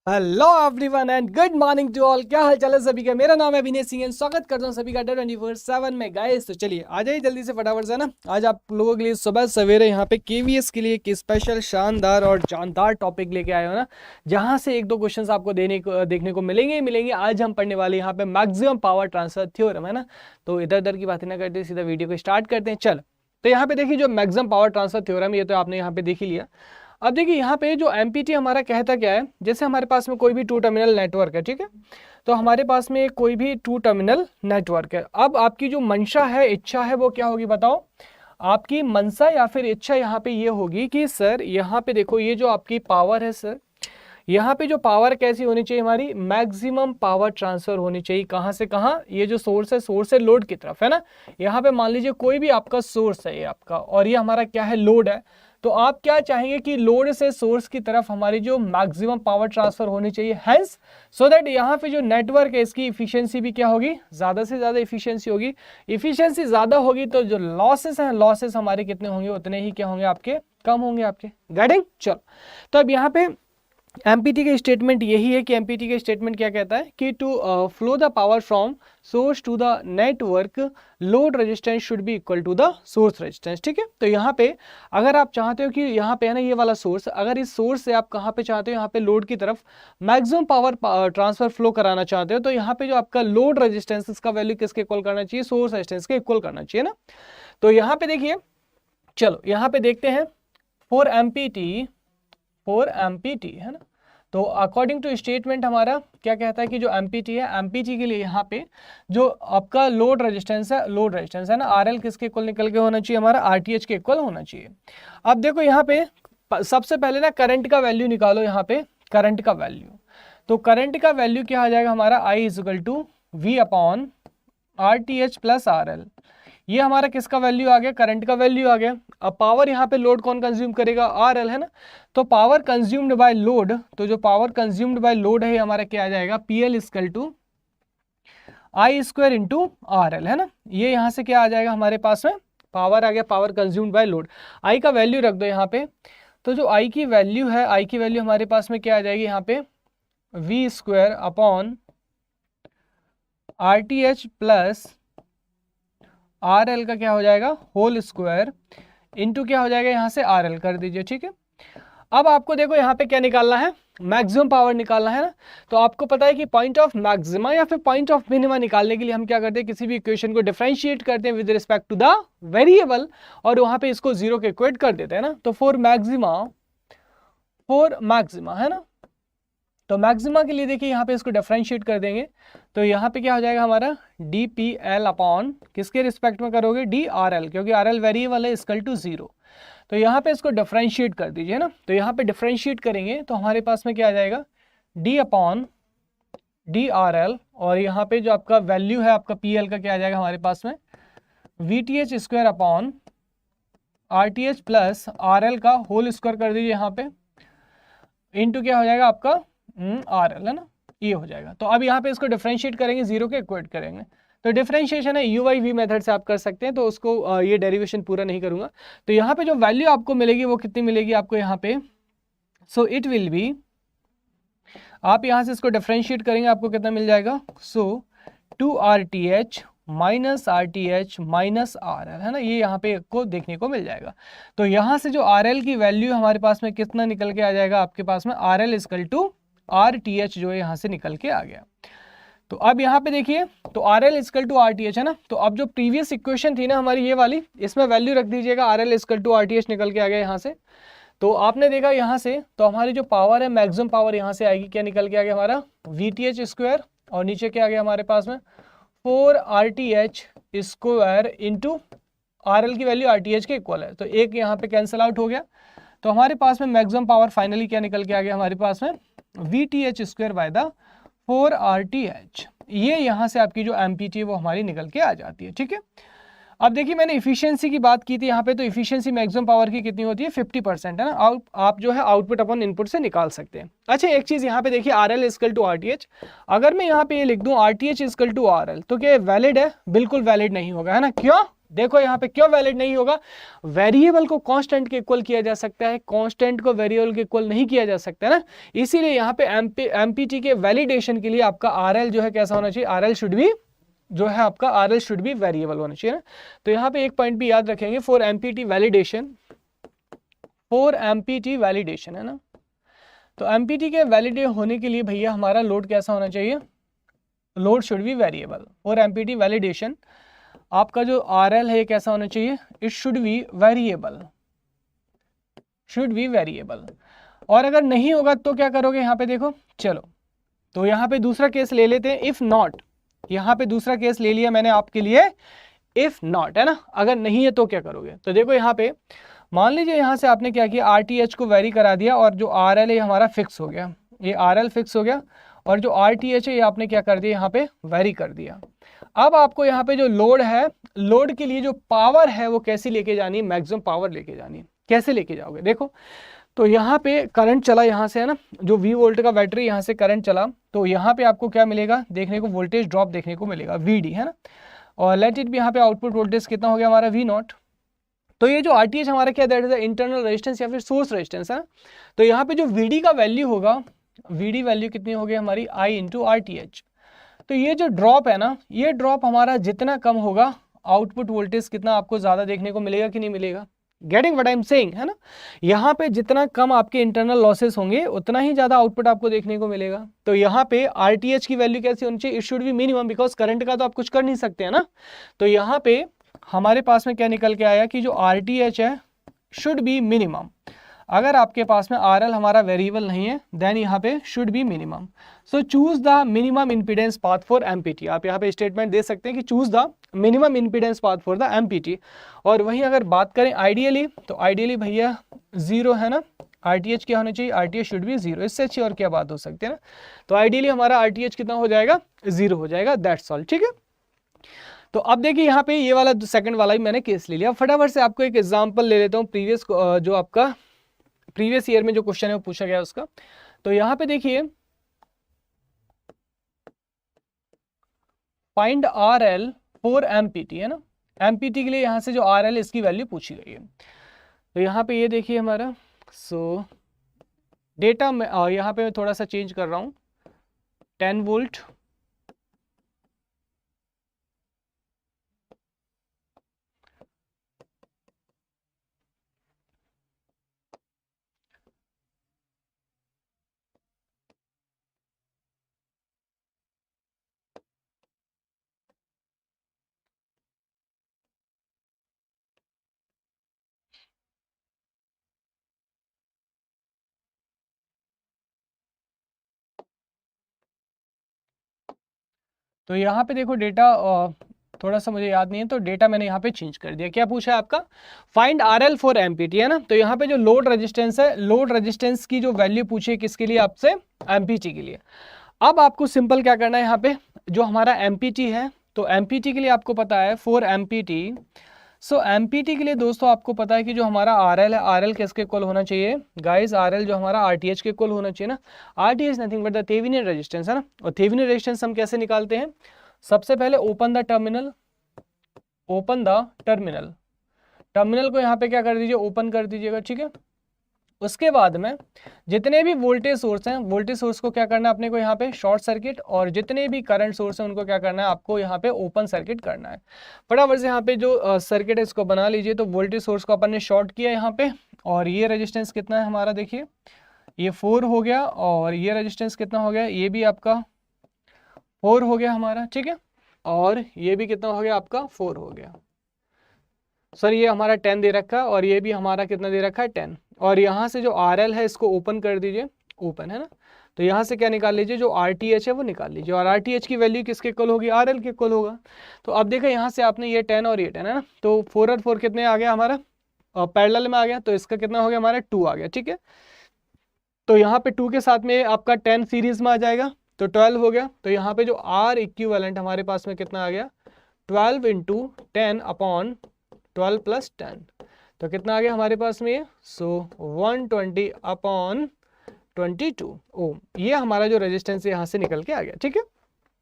Hello everyone and good morning to all. क्या हाल चाल है सभी का। मेरा नाम है विनय सिंह एंड स्वागत करता हूँ सभी का 24/7 में गाइस। तो चलिए आ जाइए जल्दी से फटाफट से ना। आज आप लोगों के लिए सुबह सवेरे यहाँ पे केवीएस के लिए एक स्पेशल शानदार और जानदार टॉपिक लेके आए हो ना, जहाँ से एक दो क्वेश्चंस आपको देखने को मिलेंगे। आज हम पढ़ने वाले यहाँ पे मैक्सिमम पावर ट्रांसफर थ्योरम है ना। तो इधर उधर की बातें ना करते सीधा वीडियो को स्टार्ट करते हैं। चल तो यहाँ पे देखिए जो मैक्सिमम पावर ट्रांसफर थ्योरम, ये तो आपने यहाँ पे देख ही लिया। अब देखिए यहाँ पे जो एमपीटी हमारा कहता क्या है, जैसे हमारे पास में कोई भी टू टर्मिनल नेटवर्क है, ठीक है। तो हमारे पास में कोई भी टू टर्मिनल नेटवर्क है। अब आपकी जो मंशा है, इच्छा है, वो क्या होगी बताओ। आपकी मनसा या फिर इच्छा यहाँ पे ये होगी कि सर यहाँ पे देखो ये जो आपकी पावर है सर, यहाँ पे जो पावर कैसी होनी चाहिए हमारी, मैक्सिमम पावर ट्रांसफर होनी चाहिए। कहाँ से कहाँ, ये जो सोर्स है, सोर्स से लोड की तरफ है ना। यहाँ पे मान लीजिए कोई भी आपका सोर्स है ये आपका, और ये हमारा क्या है, लोड है। तो आप क्या चाहेंगे कि लोड से सोर्स की तरफ हमारी जो मैक्सिमम पावर ट्रांसफर होनी चाहिए, हेंस सो दैट यहाँ पे जो नेटवर्क है इसकी इफिशियंसी भी क्या होगी, ज़्यादा से ज़्यादा इफिशियंसी होगी। इफिशियंसी ज़्यादा होगी तो जो लॉसेस हैं, लॉसेस हमारे कितने होंगे, उतने ही क्या होंगे आपके, कम होंगे आपके। गेटिंग। चलो तो अब यहाँ पे एमपीटी का स्टेटमेंट यही है कि एमपीटी का स्टेटमेंट क्या कहता है कि to flow the power from source to the network load resistance should be equal to the source resistance, ठीक है। तो यहाँ पे अगर आप चाहते हो कि यहाँ पे है ना ये वाला सोर्स, अगर इस सोर्स से आप कहाँ पे चाहते हो, यहाँ पे लोड की तरफ मैक्सिमम पावर ट्रांसफर फ्लो कराना चाहते हो, तो यहाँ पे जो आपका लोड रेजिस्टेंस, इसका वैल्यू किसके इक्वल करना चाहिए, सोर्स रेजिस्टेंस के इक्वल करना चाहिए ना। तो यहाँ पे देखिए, चलो यहाँ पे देखते हैं फॉर एमपीटी है ना। तो अकॉर्डिंग टू स्टेटमेंट हमारा क्या कहता है कि जो एमपीटी है, एमपीटी के लिए यहाँ पे जो आपका लोड रेजिस्टेंस है ना, आरएल किसके इक्वल निकल के होना चाहिए, हमारा आरटीएच के इक्वल होना चाहिए। अब देखो यहाँ पे सबसे पहले ना करंट का वैल्यू निकालो, यहाँ पे करंट का वैल्यू। तो करंट का वैल्यू क्या आ जाएगा हमारा, I is equal to V upon R T H plus R L. ये हमारा किसका वैल्यू आ गया, करंट का वैल्यू आ गया। अब पावर यहाँ पे लोड कौन कंज्यूम करेगा, आर एल है ना। तो पावर कंज्यूम्ड बाय लोड, तो जो पावर कंज्यूम्ड बाय लोड है हमारा क्या आ जाएगा, P L equal to I square into R L है ना। ये यहाँ से क्या आ जाएगा हमारे पास में, पावर आ गया, पावर कंज्यूम्ड बाय लोड। आई का वैल्यू रख दो यहाँ पे। तो जो आई की वैल्यू है, आई की वैल्यू हमारे पास में क्या आ जाएगी यहाँ पे, V square upon R T H plus R L का क्या हो जाएगा, होल स्क्वायर इंटू क्या हो जाएगा यहाँ से आर एल कर दीजिए, ठीक है। अब आपको देखो यहाँ पे क्या निकालना है, मैक्सिमम पावर निकालना है ना। तो आपको पता है कि पॉइंट ऑफ मैक्सिमा या फिर पॉइंट ऑफ मिनिमा निकालने के लिए हम क्या करते हैं, किसी भी इक्वेशन को डिफरेंशिएट करते हैं with respect to the variable, और वहां पे इसको जीरो के इक्वेट कर देते हैं ना। तो फॉर मैक्सिमा है ना, तो मैक्सिमा के लिए देखिए यहाँ पे इसको डिफरेंशिएट कर देंगे। तो यहाँ पे क्या हो जाएगा हमारा, डी पी एल अपॉन किसके रिस्पेक्ट में करोगे, डी आर एल, क्योंकि आर एल वेरिएबल है, इक्वल टू जीरो। तो यहाँ पे इसको डिफरेंशिएट कर दीजिए ना। तो यहाँ पे डिफरेंशिएट करेंगे तो हमारे पास में क्या आ जाएगा, D upon D R L, और यहाँ पे जो आपका वैल्यू है आपका पी एल का क्या आ जाएगा हमारे पास में, we T H square upon R T H plus R L का होल स्क्वायर कर दीजिए यहाँ पे, इंटू क्या हो जाएगा आपका आर एल है ना, ये हो जाएगा। तो अब यहाँ पे इसको डिफरेंशिएट करेंगे, जीरो के इक्वेट करेंगे। तो डिफरेंशिएशन है यू बाई वी मेथड से आप कर सकते हैं, तो उसको ये डेरिवेशन पूरा नहीं करूंगा। तो यहाँ पे जो वैल्यू आपको मिलेगी वो कितनी मिलेगी आपको यहाँ पे, सो इट विल बी, आप यहाँ से इसको डिफरेंशिएट करेंगे आपको कितना मिल जाएगा, सो 2 are T H minus are T H minus are L है ना, ये यहाँ पे आपको देखने को मिल जाएगा। तो यहाँ से जो आर एल की वैल्यू हमारे पास में कितना निकल के आ जाएगा आपके पास में, R L equal to R T H जो है यहाँ से निकल के आ गया। तो अब यहाँ पे देखिए, तो R L equal to R T H है ना। तो अब जो प्रीवियस इक्वेशन थी ना हमारी ये वाली, इसमें वैल्यू रख दीजिएगा, R L equal to R T H निकल के आ गया यहाँ से। तो आपने देखा यहाँ से, तो हमारी जो पावर है, मैक्सिमम पावर यहाँ से आएगी, क्या निकल के आ गया हमारा, वी टी एच स्क्वायर, और नीचे क्या आ गया हमारे पास में, 4 are T H square into R L की वैल्यू आर टी एच के इक्वल है। तो एक यहाँ पे कैंसिल आउट हो गया। तो हमारे पास में मैक्सिमम पावर फाइनली क्या निकल के आ गया हमारे पास में, we T H square by the 4 are T H. ये यहाँ से आपकी जो एमपीटी है वो हमारी निकल के आ जाती है, ठीक है। अब देखिए मैंने इफिशियंसी की बात की थी यहाँ पे, तो इफिशियंसी मैक्सिमम पावर की कितनी होती है, 50% है ना। आप जो है आउटपुट अपन इनपुट से निकाल सकते हैं। अच्छा एक चीज़ यहाँ पे देखिए, R L equal to R T H, अगर मैं यहाँ पे ये लिख दूँ R T H equal to R L, तो क्या वैलिड है, बिल्कुल वैलिड नहीं होगा है ना। क्यों, देखो यहाँ पे क्यों वैलिड नहीं होगा, वेरिएबल को कांस्टेंट के इक्वल किया जा सकता है, कांस्टेंट को वेरिएबल के इक्वल नहीं किया जा सकता ना, इसीलिए यहाँ पे एमपीटी के वैलिडेशन के लिए आपका आरएल जो है कैसा होना चाहिए, आरएल शुड बी जो है आपका आरएल शुड बी वेरिएबल होना चाहिए ना। तो यहाँ पे एक पॉइंट भी याद रखेंगे, for empty validation, for empty validation है ना, तो एमपीटी के वैलिडेट होने के लिए भैया हमारा लोड कैसा होना चाहिए, load should be variable. For empty validation आपका जो आरएल है कैसा होना चाहिए, it should be variable, should be variable. और अगर नहीं होगा तो क्या करोगे, यहाँ पे देखो, चलो तो यहाँ पे दूसरा केस ले लेते हैं, इफ नॉट, यहाँ पे दूसरा केस ले लिया मैंने आपके लिए, इफ नॉट है ना, अगर नहीं है तो क्या करोगे। तो देखो यहाँ पे मान लीजिए यहाँ से आपने क्या किया, आरटीएच को वेरी करा दिया और जो आरएल है हमारा फिक्स हो गया, ये आरएल फिक्स हो गया और जो आरटीएच है ये आपने क्या कर दिया, यहाँ पे वेरी कर दिया। अब आपको यहाँ पे जो लोड है, लोड के लिए जो पावर है वो कैसी लेके जानी है, मैक्सिमम पावर लेके जानी है। कैसे लेके जाओगे, देखो तो यहाँ पे करंट चला यहाँ से है ना, जो V वोल्ट का बैटरी यहाँ से करंट चला, तो यहाँ पे आपको क्या मिलेगा देखने को, वोल्टेज ड्रॉप देखने को मिलेगा VD है ना, और लेट इट भी यहाँ पे आउटपुट वोल्टेज कितना हो गया हमारा V0। तो ये जो RTH हमारा क्या, दैट इज इंटरनल रेजिस्टेंस या फिर सोर्स रेजिस्टेंस है ना। तो यहाँ पे जो VD का वैल्यू होगा, VD वैल्यू कितनी होगी हमारी I इंटू RTH। तो ये जो ड्रॉप है ना, ये ड्रॉप हमारा जितना कम होगा आउटपुट वोल्टेज कितना आपको ज्यादा देखने को मिलेगा कि नहीं मिलेगा, getting what I am saying है ना। यहाँ पे जितना कम आपके इंटरनल लॉसेस होंगे उतना ही ज्यादा आउटपुट आपको देखने को मिलेगा। तो यहाँ पे RTH की वैल्यू कैसी होनी चाहिए, it should be minimum, because current का तो आप कुछ कर नहीं सकते हैं ना। तो यहाँ पे हमारे पास में क्या निकल के आया कि जो RTH है शुड बी मिनिमम। अगर आपके पास में RL हमारा वेरिएबल नहीं है देन यहाँ पे should be minimum. So choose the minimum impedance path for empty. आप यहाँ पे स्टेटमेंट दे सकते हैं कि choose the minimum impedance path for the empty. और वहीं अगर बात करें आइडियली, तो आइडियली भैया 0 है ना, RTH क्या होना चाहिए, RTH शुड बी 0। इससे अच्छी और क्या बात हो सकती है ना। तो आइडियली हमारा RTH कितना हो जाएगा, 0 हो जाएगा, दैट्स ऑल, ठीक है। तो अब देखिए यहाँ पे ये वाला सेकंड वाला ही मैंने केस ले लिया। फटाफट से आपको एक एग्जांपल ले लेता हूँ, प्रीवियस जो आपका प्रीवियस ईयर में जो क्वेश्चन है वो पूछा गया उसका। तो यहाँ पे देखिए फाइंड RL फॉर एमपीटी है ना, एमपीटी के लिए यहाँ से जो RL इसकी वैल्यू पूछी गई है। तो यहाँ पे ये देखिए हमारा, सो डेटा में यहाँ पे मैं थोड़ा सा चेंज कर रहा हूँ, 10 वोल्ट तो यहाँ पे देखो डेटा थोड़ा सा मुझे याद नहीं है, तो डेटा मैंने यहाँ पे चेंज कर दिया। क्या पूछा है आपका, फाइंड RL फॉर एमपीटी है ना। तो यहाँ पे जो लोड रेजिस्टेंस है, लोड रेजिस्टेंस की जो वैल्यू पूछी है किसके लिए आपसे, एमपीटी के लिए। अब आपको सिंपल क्या करना है, यहाँ पे जो हमारा एमपीटी है, तो एमपीटी के लिए आपको पता है फॉर एमपीटी, सो एमपीटी के लिए दोस्तों आपको पता है कि जो हमारा RL है, RL किसके इक्वल होना चाहिए गाइस, RL जो हमारा RTH के इक्वल होना चाहिए ना। RTH nothing but the Thevenin resistance है ना। और थेवेनिन रेजिस्टेंस हम कैसे निकालते हैं, सबसे पहले open the terminal, open the terminal, terminal को यहाँ पे क्या कर दीजिए, ओपन कर दीजिएगा, ठीक है। उसके बाद में जितने भी वोल्टेज सोर्स हैं, वोल्टेज सोर्स को क्या करना है अपने को यहाँ पे शॉर्ट सर्किट, और जितने भी करंट सोर्स हैं उनको क्या करना है आपको यहाँ पे ओपन सर्किट करना है। फटाफट से यहाँ पे जो सर्किट है इसको बना लीजिए। तो वोल्टेज सोर्स को अपन ने शॉर्ट किया यहाँ पे, और ये रेजिस्टेंस कितना है हमारा, देखिए ये 4 हो गया, और ये रेजिस्टेंस कितना हो गया, ये भी आपका 4 हो गया हमारा, ठीक है। और ये भी कितना हो गया आपका 4 हो गया, सर ये हमारा 10 दे रखा है, और ये भी हमारा कितना दे रखा है 10। और यहाँ से जो RL है इसको ओपन कर दीजिए, ओपन है ना। तो यहाँ से क्या निकाल लीजिए, जो RTH है वो निकाल लीजिए, और RTH की वैल्यू किसके इक्वल होगी, RL के इक्वल होगा। तो अब देखो यहाँ से आपने ये 10 और ये 10 है ना, तो 4 और 4 कितने आ गया हमारा, पैरेलल में आ गया, तो इसका कितना हो गया हमारा 2 आ गया, ठीक है। तो यहाँ पे 2 के साथ में आपका 10 सीरीज में आ जाएगा, तो 12 हो गया। तो यहाँ पे जो R इक्विवेलेंट हमारे पास में कितना आ गया, 12 इंटू 10 अपॉन 12 प्लस 10, तो कितना आ गया हमारे पास में ये, सो 120 अपॉन 22 ओम। ये हमारा जो रेजिस्टेंस यहाँ से निकल के आ गया, ठीक है।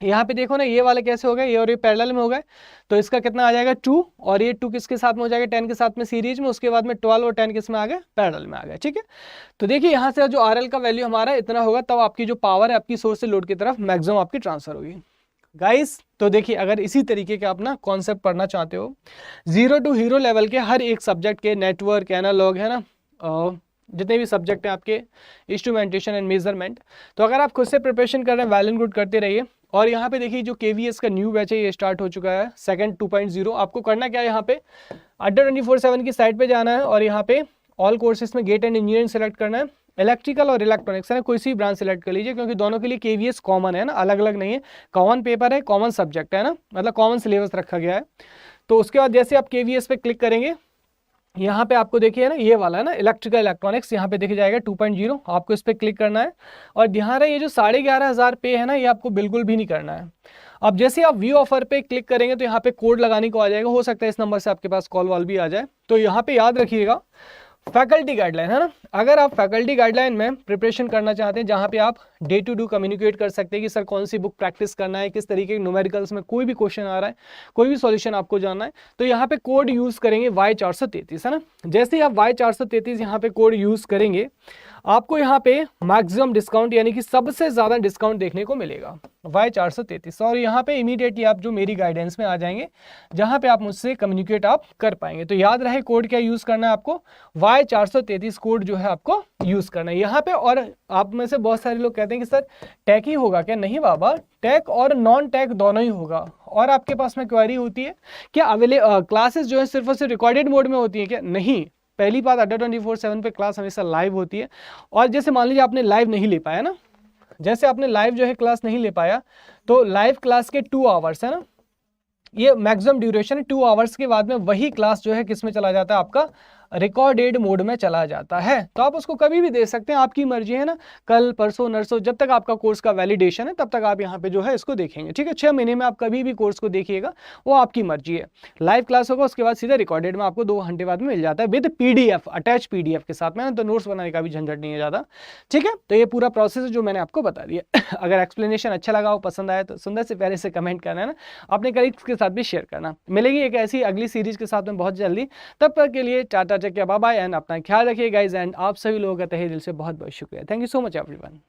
यहाँ पे देखो ना, ये वाले कैसे हो गए, ये और ये पैरेलल में हो गए, तो इसका कितना आ जाएगा 2, और ये 2 किसके साथ में हो जाएगा 10 के साथ में सीरीज में, उसके बाद में 12 और 10 किस में आ गए, पैरेलल में आ गए। ठीक है, तो देखिए यहाँ से जो RL का वैल्यू हमारा इतना होगा, तब आपकी जो पावर है आपकी सोर्स से लोड की तरफ मैक्सिमम आपकी ट्रांसफर होगी गाइस। तो देखिए अगर इसी तरीके के आप ना कॉन्सेप्ट पढ़ना चाहते हो, 0 टू हीरो लेवल के हर एक सब्जेक्ट के, नेटवर्क, एनालॉग है ना, जितने भी सब्जेक्ट हैं आपके, इंस्ट्रूमेंटेशन एंड मेजरमेंट, तो अगर आप खुद से प्रिपरेशन कर रहे हैं, वेल एंड गुड, करते रहिए। और यहाँ पे देखिए जो KVS का न्यू बैच है ये स्टार्ट हो चुका है, सेकंड 2.0। आपको करना क्या है, यहाँ पे अड्डा 24/7 की साइट पे जाना है और यहाँ पे ऑल कोर्सेज में गेट एंड इंजीनियरिंग सेलेक्ट करना है, इलेक्ट्रिकल और इलेक्ट्रॉनिक्स है ना, कोई सी ब्रांच सेलेक्ट कर लीजिए, क्योंकि दोनों के लिए KVS कॉमन है ना, अलग अलग नहीं है, कॉमन पेपर है, कॉमन सब्जेक्ट है ना, मतलब कॉमन सिलेबस रखा गया है। तो उसके बाद जैसे आप KVS पे क्लिक करेंगे, यहाँ पे आपको देखिए ना ये वाला है ना इलेक्ट्रिकल इलेक्ट्रॉनिक्स, यहाँ पे देखिए जाएगा 2.0, आपको इस पर क्लिक करना है। और ध्यान रहे ये जो 11,500 पे है ना, ये आपको बिल्कुल भी नहीं करना है। अब जैसे आप व्यू ऑफर पे क्लिक करेंगे तो यहाँ पे कोड लगाने को आ जाएगा, हो सकता है इस नंबर से आपके पास कॉल वॉल भी आ जाए। तो यहाँ पे याद रखिएगा फैकल्टी गाइडलाइन है ना, अगर आप फैकल्टी गाइडलाइन में प्रिपरेशन करना चाहते हैं, जहाँ पे आप डे टू डे कम्युनिकेट कर सकते हैं कि सर कौन सी बुक प्रैक्टिस करना है, किस तरीके के न्यूमेरिकल्स में कोई भी क्वेश्चन आ रहा है, कोई भी सॉल्यूशन आपको जानना है, तो यहाँ पे कोड यूज़ करेंगे Y433 है ना। जैसे ही आप Y433 यहाँ पे कोड यूज़ करेंगे, आपको यहाँ पे मैक्सिमम डिस्काउंट यानी कि सबसे ज़्यादा डिस्काउंट देखने को मिलेगा Y433। और यहाँ पे इमीडिएटली आप जो मेरी गाइडेंस में आ जाएंगे, जहाँ पे आप मुझसे कम्युनिकेट आप कर पाएंगे। तो याद रहे कोड क्या यूज़ करना है आपको, Y433 कोड जो है आपको यूज़ करना है यहाँ पे। और आप में से बहुत सारे लोग कहते हैं कि सर टैक ही होगा क्या, नहीं बाबा, टैक और नॉन टैक दोनों ही होगा। और आपके पास में क्वेरी होती है क्या क्लासेस जो है सिर्फ और सिर्फ रिकॉर्डेड मोड में होती है क्या, नहीं। पहली बात अड्डा 24/7 पे क्लास हमेशा लाइव होती है। और जैसे मान लीजिए आपने लाइव नहीं ले पाया ना, जैसे आपने लाइव जो है क्लास नहीं ले पाया, तो लाइव क्लास के 2 आवर्स है ना, ये मैक्सिमम ड्यूरेशन है, 2 आवर्स के बाद में वही क्लास जो है किस में चला जाता है, आपका रिकॉर्डेड मोड में चला जाता है। तो आप उसको कभी भी दे सकते हैं, आपकी मर्जी है ना, कल परसों नरसों, जब तक आपका कोर्स का वैलिडेशन है तब तक आप यहाँ पे जो है इसको देखेंगे। ठीक है, 6 महीने में आप कभी भी कोर्स को देखिएगा, वो आपकी मर्जी है। लाइव क्लास होगा, उसके बाद सीधा रिकॉर्डेड में आपको 2 घंटे बाद में मिल जाता है विद PDF, अटैच PDF के साथ में, तो नोट्स बनाने का भी झंझट नहीं है ज़्यादा। ठीक है, तो ये पूरा प्रोसेस जो मैंने आपको बता दिया। अगर एक्सप्लेनेशन अच्छा लगा हो, पसंद आया, तो सुंदर से प्यारे से कमेंट करना है ना, अपने कलीग्स के साथ भी शेयर करना। मिलेगी एक ऐसी अगली सीरीज के साथ में बहुत जल्दी, तब तक के लिए tata take care, bye bye, and अपना ख्याल रखिए गाइज। एंड आप सभी लोगों का तहे दिल से बहुत बहुत शुक्रिया। Thank you so much everyone.